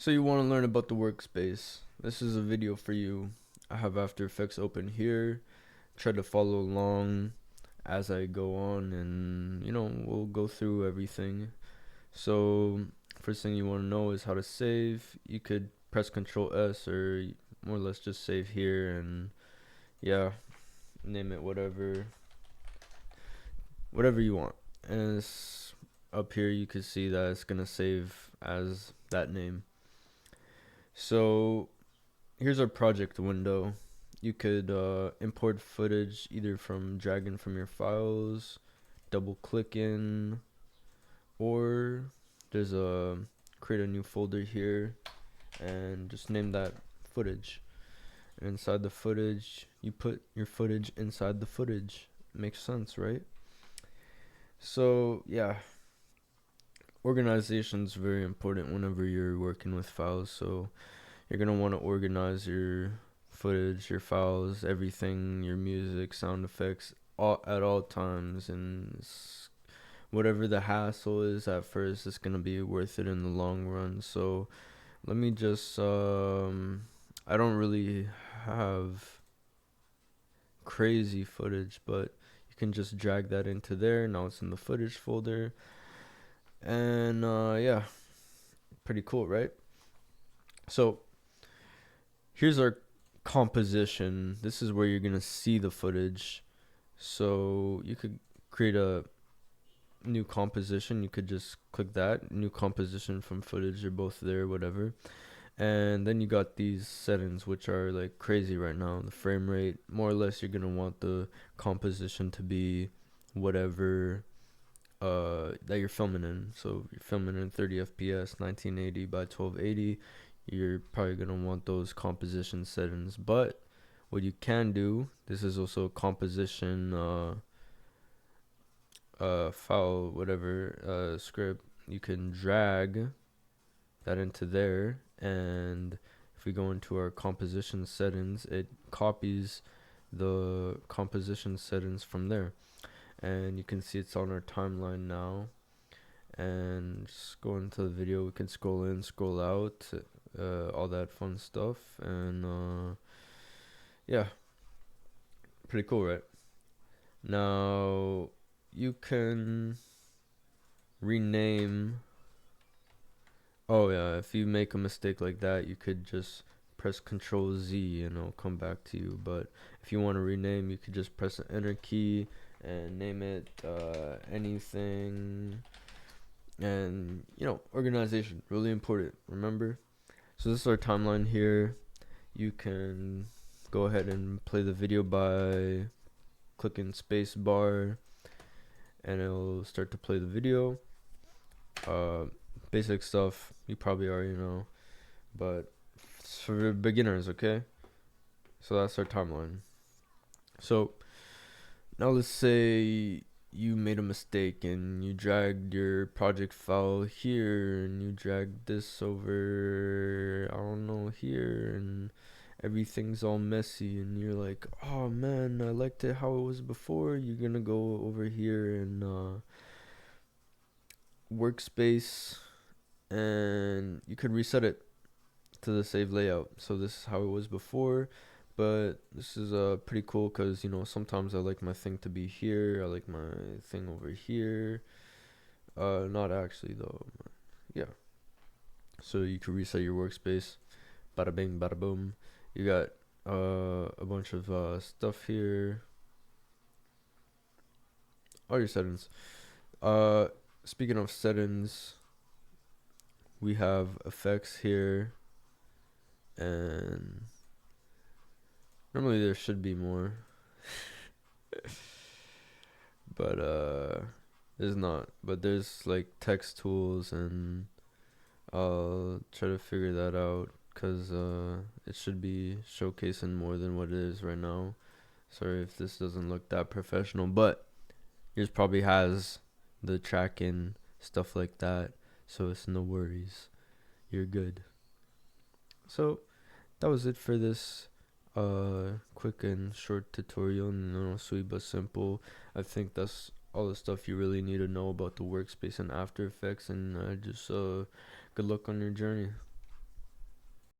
So you want to learn about the workspace. This is a video for you. I have After Effects open here. Try to follow along as I go on, and we'll go through everything. So first thing you want to know is how to save. You could press Control S, or more or less just save here, and yeah, name it whatever you want. And it's up here, you can see that it's gonna save as that name. So here's our project window. You could import footage either from dragging from your files, double clicking, or there's a create a new folder here and just name that footage. And inside the footage, you put your footage inside the footage. Makes sense, right? So yeah, organization is very important whenever you're working with files. So you're gonna want to organize your footage, your files, everything, your music, sound effects, at all times. And whatever the hassle is at first, it's gonna be worth it in the long run. So let me just I don't really have crazy footage, but you can just drag that into there. Now it's in the footage folder, and yeah, pretty cool, right? So here's our composition. This is where you're gonna see the footage. So you could create a new composition. You could just click that new composition from footage, or both there, whatever. And then you got these settings, which are like crazy right now. The frame rate, more or less, you're gonna want the composition to be whatever that you're filming in. So if you're filming in 30 fps, 1980 by 1280, you're probably gonna want those composition settings. But what you can do, this is also a composition file, whatever script. You can drag that into there, and if we go into our composition settings, it copies the composition settings from there, and you can see it's on our timeline now. And just go into the video, we can scroll in, scroll out, all that fun stuff. And yeah, pretty cool, right? Now you can rename. Oh yeah, if you make a mistake like that, you could just press Control Z and it'll come back to you. But if you want to rename, you could just press the Enter key and name it anything. And organization, really important, remember? So this is our timeline here. You can go ahead and play the video by clicking space bar, and it'll start to play the video. Basic stuff you probably already know, but it's for beginners, okay? So that's our timeline. So now let's say you made a mistake and you dragged your project file here, and you dragged this over, I don't know, here, and everything's all messy, and you're like, oh man, I liked it how it was before. You're gonna go over here and Workspace, and you could reset it to the save layout. So this is how it was before, but this is pretty cool because sometimes I like my thing to be here, I like my thing over here. Not actually though. Yeah, so you could reset your workspace. Bada bing bada boom. You got a bunch of stuff here, all your settings. Speaking of settings, we have effects here, and normally there should be more, but there's not. But there's like text tools, and I'll try to figure that out because it should be showcasing more than what it is right now. Sorry if this doesn't look that professional, but yours probably has the tracking stuff like that, so it's no worries, you're good. So that was it for this quick and short tutorial, sweet but simple. I think that's all the stuff you really need to know about the workspace and After Effects, and just good luck on your journey.